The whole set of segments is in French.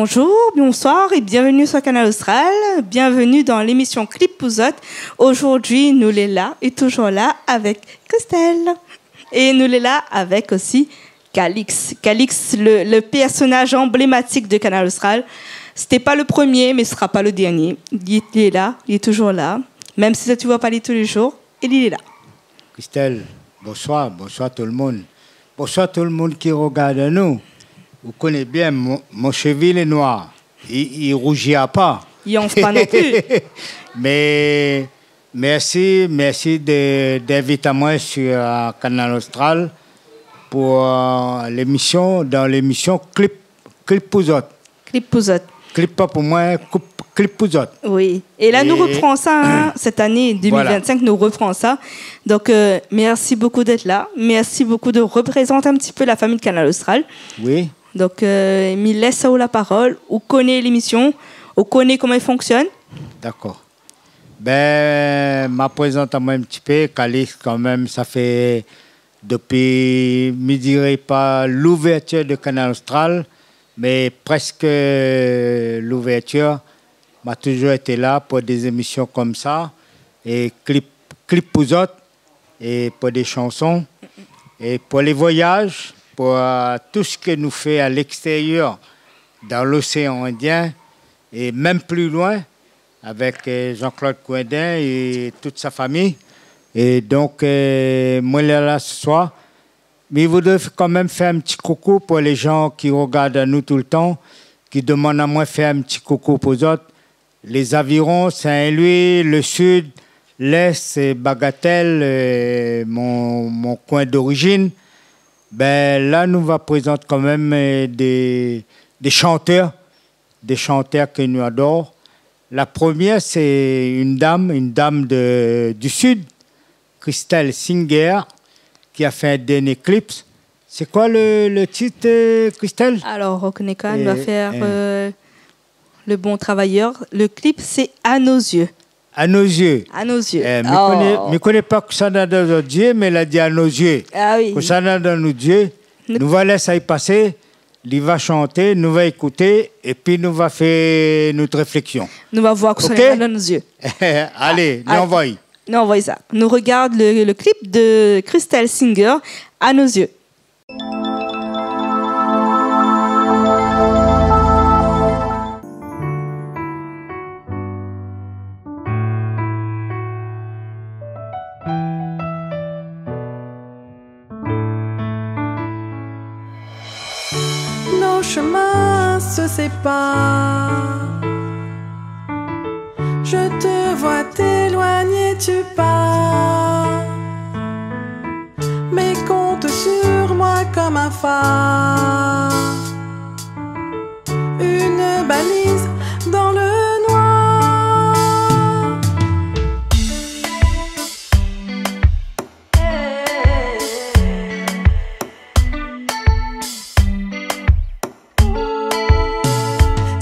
Bonjour, bonsoir et bienvenue sur Canal Austral. Bienvenue dans l'émission Clip Pouzotte. Aujourd'hui, nous l'est là et toujours là avec Christelle. Et nous l'est là avec aussi Calix. Calix, le personnage emblématique de Canal Austral. C'était pas le premier, mais ce sera pas le dernier. Il est là, il est toujours là. Même si tu ne vois pas tous les jours, il est là. Christelle, bonsoir tout le monde. Bonsoir tout le monde qui regarde nous. Vous connaissez bien, mon cheville est noir. Il ne rougira pas. Il n'enfle pas non plus. Mais merci d'inviter moi sur Canal Austral pour l'émission, dans l'émission Clip Pouzotte. Clip Pouzotte. Clip pas pour moi, Clip Pouzotte. Oui. Et là, nous reprenons ça, hein, cette année 2025, voilà. Nous reprenons ça. Donc, merci beaucoup d'être là. Merci beaucoup de représenter un petit peu la famille de Canal Austral. Oui. Donc, me laisse la parole. On connaît l'émission, on connaît comment elle fonctionne. D'accord. Ben, ma présente à moi un petit peu, Calix, quand même, ça fait depuis, je ne dirais pas l'ouverture de Canal Austral, mais presque l'ouverture, m'a toujours été là pour des émissions comme ça, et Clip Pouzotte, et pour des chansons, et pour les voyages, pour tout ce que nous fait à l'extérieur, dans l'océan Indien, et même plus loin, avec Jean-Claude Coindin et toute sa famille. Et donc, moi, là ce soir, mais il voudrait quand même faire un petit coucou pour les gens qui regardent à nous tout le temps, qui demandent à moi de faire un petit coucou pour eux autres. Les avirons, Saint-Louis, le sud, l'est, c'est Bagatelle, mon coin d'origine. Ben, là, nous va présenter quand même des chanteurs que nous adorons. La première, c'est une dame du sud, Christelle Singer, qui a fait un dernier clip. C'est quoi le titre, Christelle? Alors, Rocknekan va faire Le Bon Travailleur. Le clip, c'est À nos yeux. À nos yeux. À nos yeux. Je ne connais pas que ça dans nos yeux, mais elle a dit à nos yeux. Ah oui. Que ça dans nos yeux. Nous va laisser y passer. Il va chanter, nous va écouter, et puis nous va faire notre réflexion. Nous va voir que ça dans nos yeux. Allez, nous envoyons. Nous envoyons ça. Nous regardons le clip de Christelle Singer, À nos yeux. Nos chemins se séparent. Je te vois t'éloigner, tu pars. Mais compte sur moi comme un phare. Une balise dans le noir.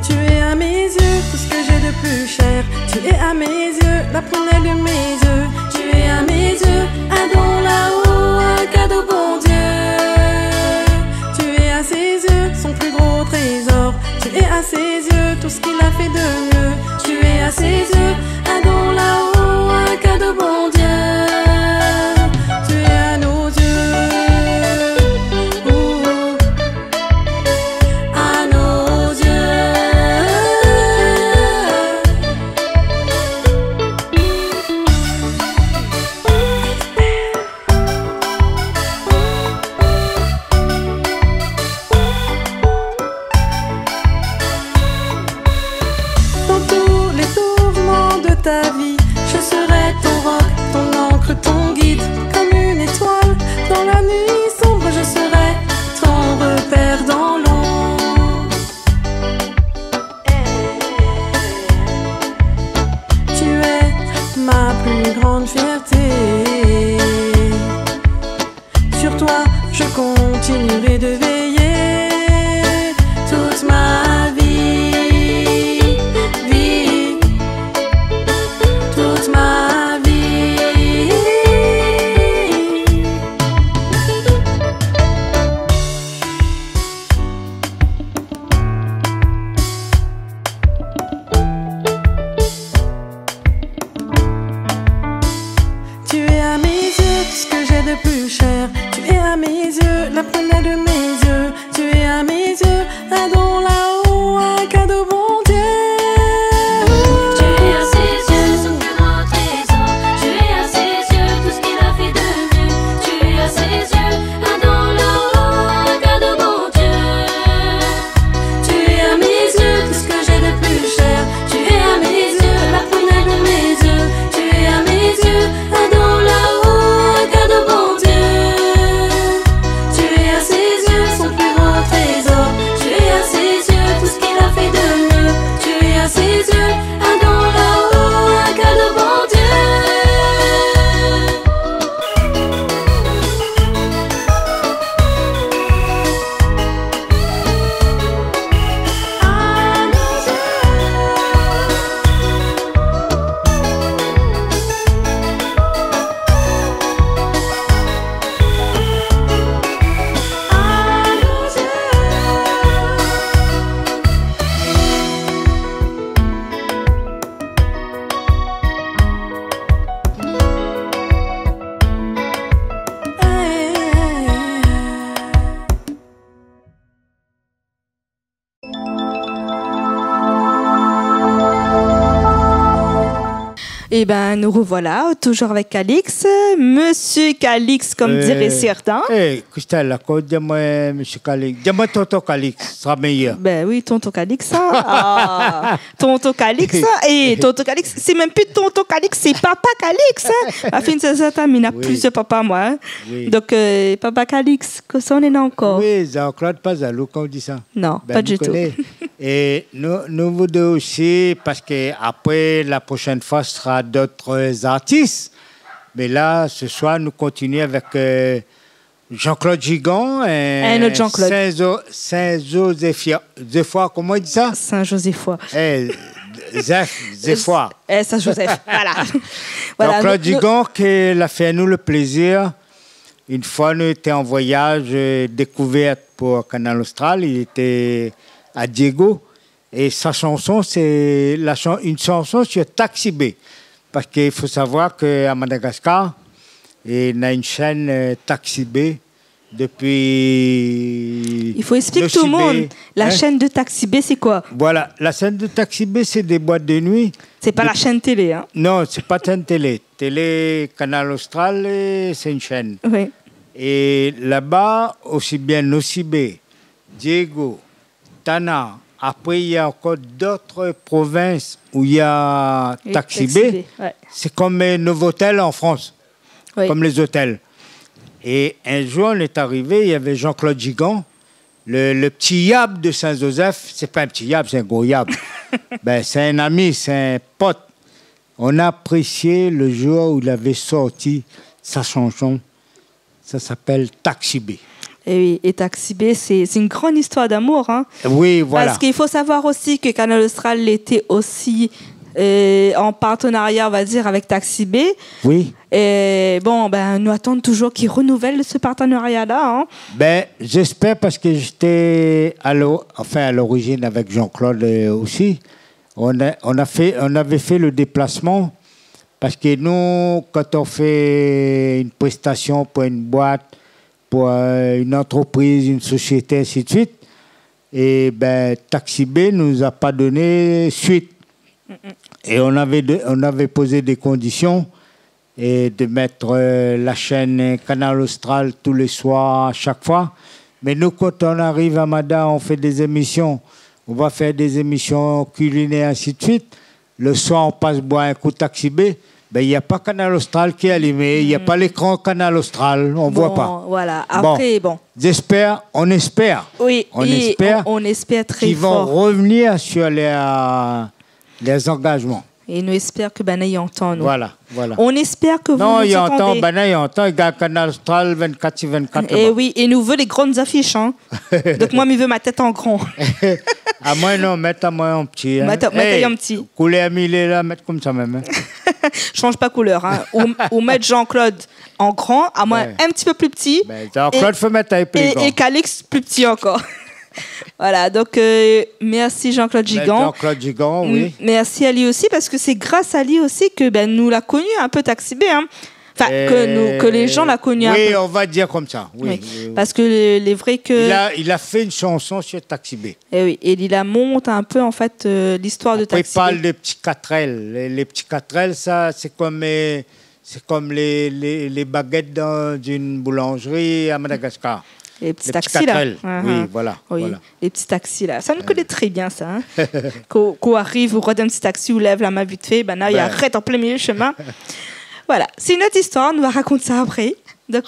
Tu es à mes yeux tout ce que j'ai de plus cher. Tu es à mes yeux la prunelle de mes yeux. Tu es à mes yeux un don là-haut, un cadeau bon Dieu. Tu es à ses yeux son plus gros trésor. Tu es à ses yeux tout ce qu'il a fait de mieux. Tu es à ses yeux un don là-haut, un cadeau bon Dieu. Tu es à nos yeux, à nos yeux. Dans tous les tourments de ta vie, je serai ton roc, ton encre, ton guide. Comme une étoile dans la nuit sombre, je serai ton repère dans l'ombre. Tu es ma plus grande fierté. Sur toi, je continuerai de veiller toute ma vie, toute ma vie. cher. Tu es à mes yeux la prunelle de mes yeux. Tu es à mes yeux un don là-haut, un cadeau bon Dieu. Tu es à ses yeux son plus grand trésor. Tu es à ses yeux tout ce qu'il a fait de mieux. Tu es à ses yeux un don là-haut, un cadeau bon Dieu. Tu es à mes yeux tout ce que j'ai de plus cher. Tu es à mes yeux la prunelle de mes yeux. Tu es à mes yeux un don là-haut, un cadeau bon Dieu. Tu es à ses yeux son plus grand trésor. Tu es à ses yeux tout ce qu'il a fait de mieux. Tu es à ses yeux un don là-haut, un cadeau bon Dieu. Et ben nous revoilà, toujours avec Calix. Monsieur Calix, comme diraient certains. Christelle, dis-moi, monsieur Calix. Dis-moi, tonton Calix, sera meilleur. Ben oui, tonton Calix. Hein. Ah, tonton Calix. Et tonton Calix, c'est même plus tonton Calix, c'est papa Calix. Hein. À fin de ça, il y a plus de papa, moi. Hein. Oui. Donc, papa Calix, que ça, on est là encore. Oui, Jean-Claude Pazalou, comme on dit ça. Non, Ben, pas nous du tout. connaît. Et nous vous deux aussi, parce qu'après, la prochaine fois, ce sera d'autres artistes. Mais là, ce soir, nous continuons avec Jean-Claude Gigon et Un autre Jean-Claude. Saint-Joseph. Zéphoir, comment il dit ça? Saint-Joseph. Zéphoir. Saint-Joseph, voilà. Voilà, Jean-Claude nous- Gigon, qui a fait à nous le plaisir. Une fois, nous étions en voyage découverte pour Canal Austral. Il était à Diego. Et sa chanson, c'est une chanson sur Taxi B. Parce qu'il faut savoir qu'à Madagascar, il y a une chaîne Taxi B depuis... Il faut expliquer tout le monde. La chaîne de Taxi B, c'est quoi? Voilà, la chaîne de Taxi B, c'est des boîtes de nuit. C'est pas la chaîne télé, hein? Non, c'est pas une télé. Télé, Canal Austral, c'est une chaîne. Oui. Et là-bas, aussi bien Nocibé, Diego, Tana. Après, il y a encore d'autres provinces où il y a Et Taxi B. ouais. C'est comme un Novotel en France, Oui. comme les hôtels. Et un jour, on est arrivé, il y avait Jean-Claude Gigon, le petit Yab de Saint-Joseph. C'est pas un petit Yab, c'est un gros Yab. Ben, c'est un ami, c'est un pote. On a apprécié le jour où il avait sorti sa chanson. Ça s'appelle Taxi B. Et oui, et Taxi B, c'est une grande histoire d'amour. Hein. Oui, voilà. Parce qu'il faut savoir aussi que Canal Austral était aussi en partenariat, on va dire, avec Taxi B. Oui. Et bon, ben, nous attendons toujours qu'ils renouvellent ce partenariat-là. Hein. Ben, j'espère parce que j'étais à l'origine avec Jean-Claude aussi. On avait fait le déplacement parce que nous, quand on fait une prestation pour une boîte, pour une entreprise, une société, ainsi de suite, et ben, Taxi B nous a pas donné suite. Et on avait posé des conditions et de mettre la chaîne Canal Austral tous les soirs, à chaque fois. Mais nous, quand on arrive à Mada, on fait des émissions. On va faire des émissions culinaires, ainsi de suite. Le soir, on passe boire un coup de Taxi B. Ben, il n'y a pas Canal Austral qui est allumé. Il n'y a pas l'écran Canal Austral. On ne voit pas. Voilà. Après, bon. J'espère, on espère. Oui, on espère, on espère très qu'ils fort. vont revenir sur les engagements. Et nous espérons que Banaï entend. Nous. Voilà. On espère que vous non, nous il entend, entendez. Banaï entend, il gagne Canal Austral 24 sur 24. Et oui, et nous veut les grandes affiches. Hein. Donc moi, je veux ma tête en grand. À moi, non, mettez-moi en petit. Hein. Mettez en petit. Couler à mille là, mettre comme ça même. Hein. Change pas couleur. Hein. Ou mettre Jean-Claude en grand, à moi un petit peu plus petit. Ben, Jean-Claude, faut mettre avec plus grand. Et Calix plus petit encore. Voilà, donc merci Jean-Claude Gigon. Jean-Claude Gigon, oui. Merci à lui aussi, parce que c'est grâce à lui aussi que nous l'a connu un peu Taxi B. Hein. Enfin, que les gens l'ont connu un Oui, peu. on va dire comme ça. Oui. Oui. Parce que les vrais que... Il a fait une chanson sur Taxi B. Et oui, et il monte un peu en fait l'histoire de Après, Taxi il parle B. des petits 4L. Les petits 4L, ça, c'est comme les baguettes dans une boulangerie à Madagascar. Les petits Les taxis petits là. 4L. Oui, voilà. Oui, voilà. les petits taxis là. Ça me connaît très bien ça. Hein. Qu'on arrive, on regarde un petit taxi, on lève la main vite fait, ben là, il arrête en plein milieu du chemin. Voilà, c'est une autre histoire, on va raconter ça après. Donc,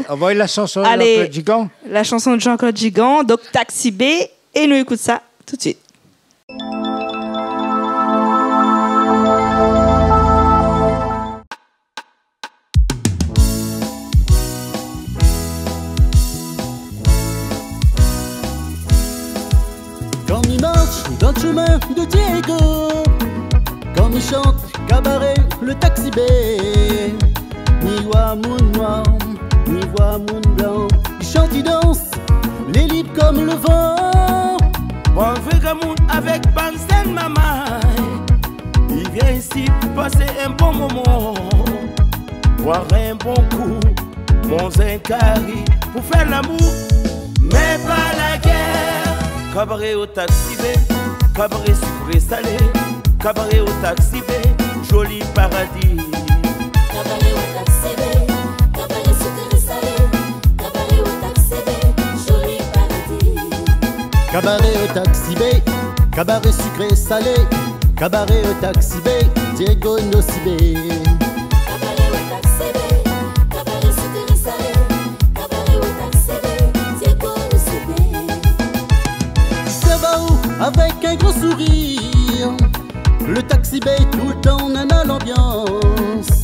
Envoie la chanson de allez, Jean-Claude Gigant. La chanson de Jean-Claude Gigant, donc Taxi B, et nous écoute ça tout de suite. Quand il marche dans le chemin de Diego, quand il chante cabaret le Taxi B, ni voix moun noir, ni voix moun blanc, il chante, il danse, les libres comme le vent. Bon vagabond avec Bansen maman, il vient ici pour passer un bon moment, boire un bon coup, manger un carré pour faire l'amour, mais pas la guerre. Cabaret au Taxi B, cabaret sucré salé, cabaret au Taxi B, joli paradis. Cabaret au Taxi B, cabaret sucré salé, cabaret au Taxi B, joli paradis. Cabaret au Taxi B, cabaret sucré salé, cabaret au Taxi B, Diego Nocibé. Cabaret au Taxi B, cabaret sucré salé, cabaret au Taxi B, Diego Nocibé. Servaou avec un gros sourire, le Taxi B tout le temps nana l'ambiance.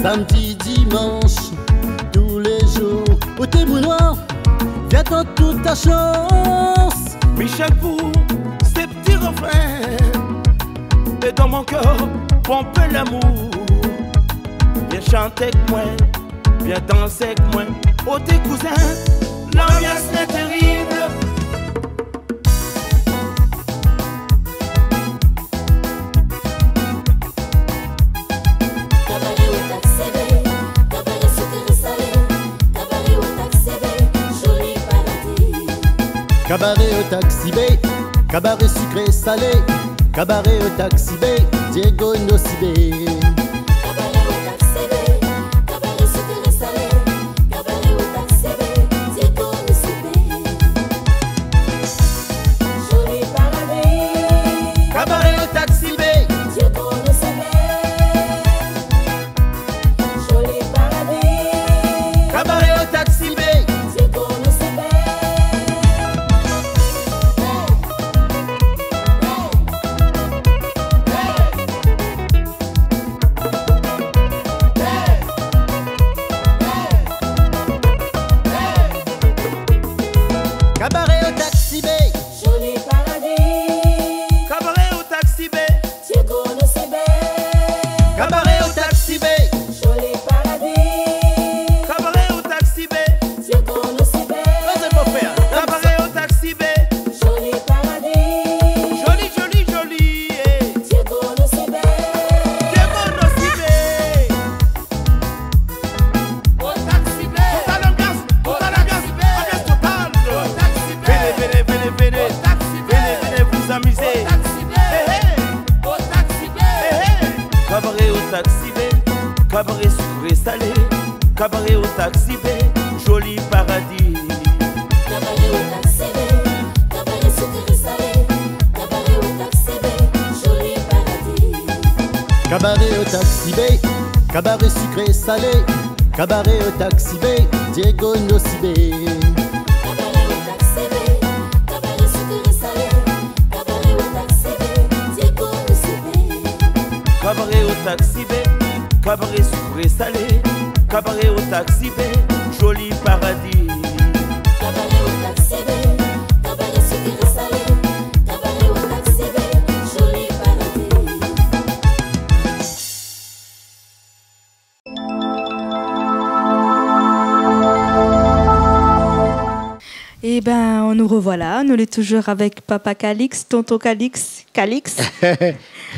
Samedi, dimanche, tous les jours, au Témoinois, viens dans toute ta chance. Michel pour ces petits refrains, et dans mon cœur, pompe l'amour. Viens chanter avec moi, viens danser avec moi, oh tes cousins, l'ambiance est terrible. Cabaret au Taxi B, cabaret sucré salé, cabaret au Taxi B, joli paradis. Cabaret au Taxi B, cabaret sucré salé, cabaret au Taxi B, Diego Nocibé. Cabaret au Taxi B, cabaret sucré salé, cabaret au Taxi B, Diego Nocibé. Joli paradis. Cabaret au Taxi B, Diego Nocibé. Joli paradis. cabaret au Taxi B, Diego Nocibé. Cabaret au Taxi B, Joli paradis. cabaret au Taxi B, Diego Nocibé. cabaret au Taxi B, Joli paradis. cabaret au Taxi B, Diego Nocibé. cabaret au Taxi B, Joli paradis. joli joli joli, Diego Nocibé. Diego Nocibé. Au Taxi B. Total ambiance, ambiance totale. Venez, venez, venez, venez, venez, venez vous amuser. Au Taxi B. Cabaret au Taxi B, cabaret sucré salé, cabaret au Taxi B, joli paradis. Cabaret au Taxi B. Cabaret sucré salé, cabaret au Taxi B, joli paradis. cabaret au Taxi B, cabaret sucré salé, cabaret au Taxi B, Diego Nocibé. Cabaret au Taxi B. Cabaret sucré salé, cabaret au Taxi B, Diego Nocibé. Cabaret au Taxi B, cabaret sucré salé, cabaret au Taxi B, joli paradis. Cabaret au Taxi B. Cabaret sucré salé, cabaret au Taxi B, joli paradis. Et ben, nous revoilà. Nous sommes toujours avec Papa Calix, Tonton Calix,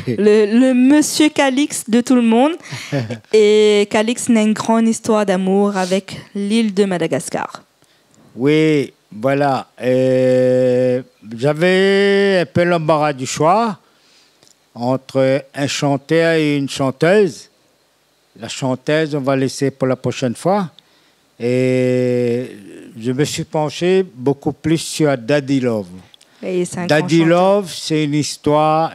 le monsieur Calix de tout le monde. Et Calix a une grande histoire d'amour avec l'île de Madagascar. Oui, voilà. J'avais un peu l'embarras du choix entre un chanteur et une chanteuse. La chanteuse, on va laisser pour la prochaine fois. Et je me suis penché beaucoup plus sur Daddy Love. Daddy Love, c'est une histoire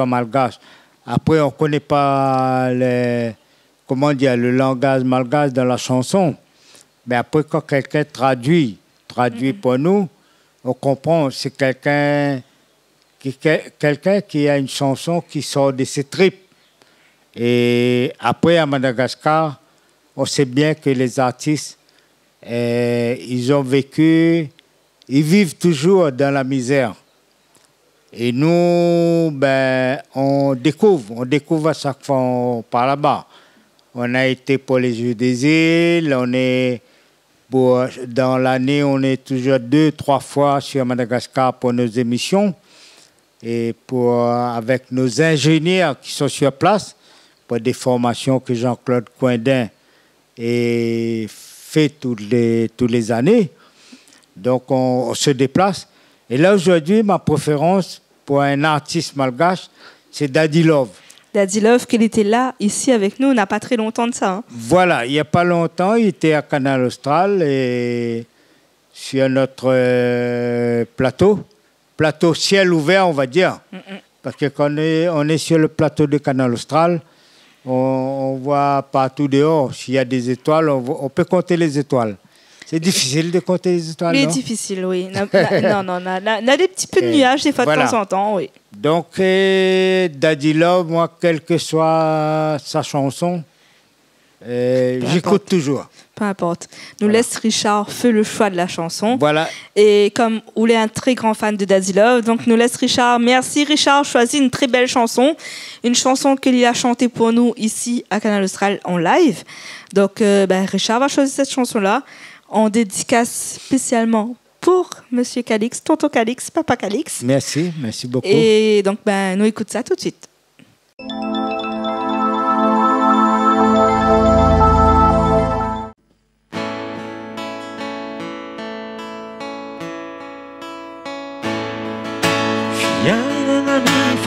malgache. Après, on ne connaît pas le langage malgache dans la chanson. Mais après, quand quelqu'un traduit pour nous, on comprend. C'est quelqu'un qui a une chanson qui sort de ses tripes. Et après, à Madagascar, on sait bien que les artistes, ils ont vécu, ils vivent toujours dans la misère. Et nous, on découvre à chaque fois par là-bas. On a été pour les Jeux des îles, dans l'année, on est toujours 2-3 fois sur Madagascar pour nos émissions et avec nos ingénieurs qui sont sur place pour des formations que Jean-Claude Coindin fait toutes les années. Donc, on se déplace. Et là, aujourd'hui, ma préférence pour un artiste malgache, c'est Daddy Love. Daddy Love, qu'il était là, ici, avec nous, il n'y a pas très longtemps de ça. Hein. Voilà, il n'y a pas longtemps, il était à Canal Austral et sur notre plateau ciel ouvert, on va dire. Parce que quand on est sur le plateau de Canal Austral, on voit partout dehors. S'il y a des étoiles, on peut compter les étoiles. C'est difficile de compter les étoiles, non? C'est difficile, oui. Non, on a des petits peu de nuages des fois de temps en temps, oui. Donc, Daddy Love, moi, quelle que soit sa chanson, j'écoute toujours. Peu importe. Nous laisse Richard faire le choix de la chanson. Voilà. Et comme il est un très grand fan de Daddy Love, donc nous laisse Richard. Merci Richard, choisi une très belle chanson. Une chanson qu'il a chantée pour nous ici à Canal Austral en live. Donc Richard va choisir cette chanson-là en dédicace spécialement pour Monsieur Calix, Tonton Calix, Papa Calix. Merci beaucoup. Et donc nous écoutons ça tout de suite.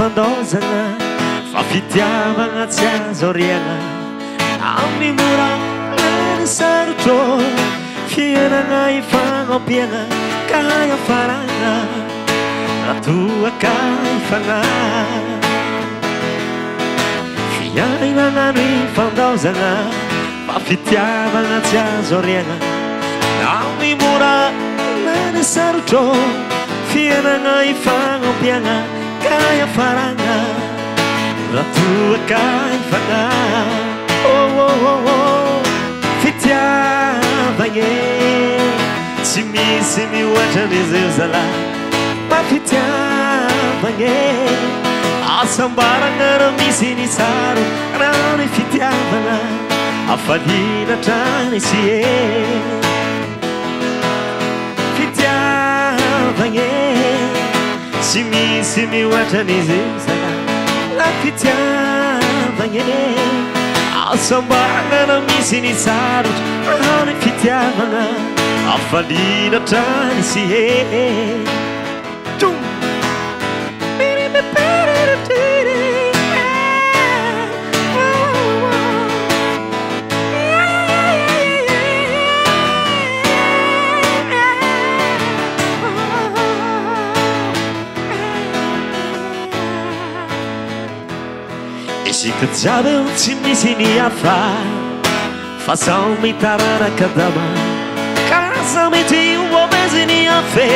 Fandozana, fafitiavana tsy azo oriana amin'ny mora lany sarotro fiainana ifagnompiana ka iafarana ratoaka ifana fiainana no ifandozana fafitiavana tsy azo oriana amin'ny mora lany sarotro fiainana ifagnompiana Kaya faranga Ratua kaya fana Oh oh oh oh Fitia vange Simi wacha nizuzala Ma fitia vange Asambaranga ramisi ni saru Rani fitia vana Afalina trani siye Fitia vange Simi wacha nizuzala La fitiavanye Asambanga na misi ni sarut Rani fitiavana Afalina trani siye Tum Sikatsabe tsy misy ny hafa fa sao mitarana kadama kaza mety obezy ny afe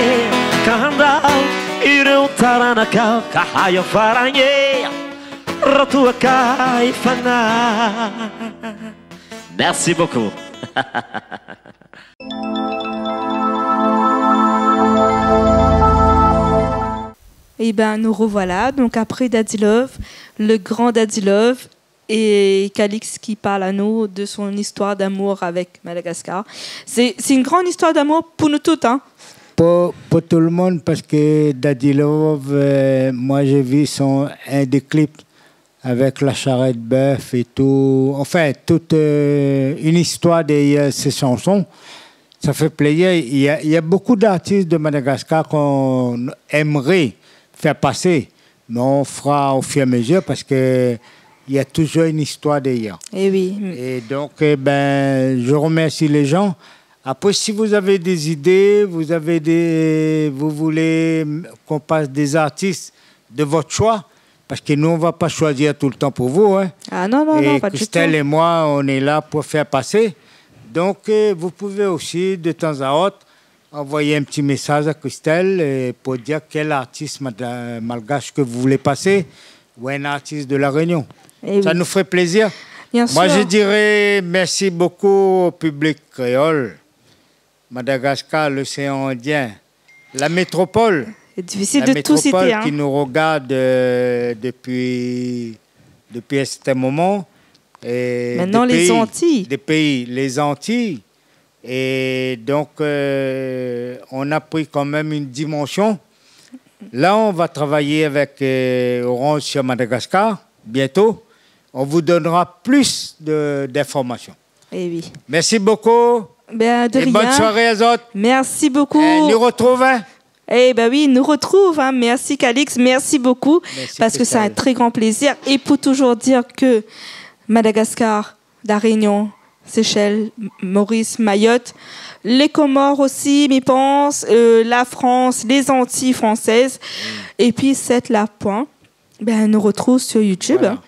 ka handao ireo taranaka ka hayafaranye ratoaka ifana. Merci beaucoup. Et nous revoilà. Donc après Daddy Love, le grand Daddy Love et Calix qui parle à nous de son histoire d'amour avec Madagascar. C'est une grande histoire d'amour pour nous toutes. Hein. Pour tout le monde, parce que Daddy Love, moi j'ai vu un des clips avec la charrette bœuf et tout. Enfin, toute une histoire derrière ces chansons. Ça fait plaisir. Il y a beaucoup d'artistes de Madagascar qu'on aimerait faire passer, mais on fera au fur et à mesure parce qu'il y a toujours une histoire derrière. Et oui. Et donc, je remercie les gens. Après, si vous avez des idées, vous voulez qu'on passe des artistes de votre choix, parce que nous, on ne va pas choisir tout le temps pour vous. Hein. Ah non, pas du tout. Christelle et moi, on est là pour faire passer. Donc, vous pouvez aussi, de temps à autre, envoyer un petit message à Christelle pour dire quel artiste malgache que vous voulez passer ou un artiste de La Réunion. Ça nous ferait plaisir. Bien Moi, sûr. je dirais merci beaucoup au public créole. Madagascar, l'océan Indien, la métropole. C'est difficile la de tout métropole citer. Hein. qui nous regarde depuis un certain moment. Et Maintenant, les Antilles. Les Antilles. Et donc, on a pris quand même une dimension. Là, on va travailler avec Orange sur Madagascar, bientôt. On vous donnera plus d'informations. Eh oui. Merci beaucoup. Ben, de et rien. bonne soirée à autres. Merci beaucoup. Nous retrouvons. Eh ben oui, nous retrouve. Hein. Merci Calix, merci beaucoup. Merci, parce que c'est un Christelle. très grand plaisir. Et pour toujours dire que Madagascar, La Réunion, Seychelles, Maurice, Mayotte, les Comores aussi, m'y pense, la France, les Antilles françaises. Et puis cette la point, ben, nous retrouve sur YouTube. Voilà.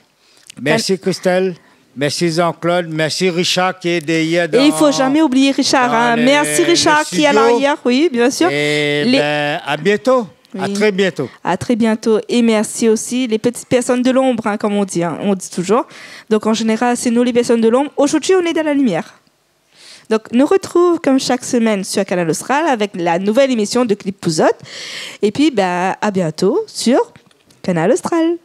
Merci Christelle. Merci Jean-Claude. Merci Richard qui est derrière. Et il ne faut jamais oublier Richard. Hein. Merci Richard qui est à l'arrière, oui, bien sûr. Et à bientôt. Oui. À très bientôt. À très bientôt. Et merci aussi les petites personnes de l'ombre, hein, comme on dit. Hein. On dit toujours. Donc en général, c'est nous les personnes de l'ombre. Aujourd'hui, on est dans la lumière. Donc nous retrouve comme chaque semaine sur Canal Austral avec la nouvelle émission de Clip Pouzotte. Et puis, à bientôt sur Canal Austral.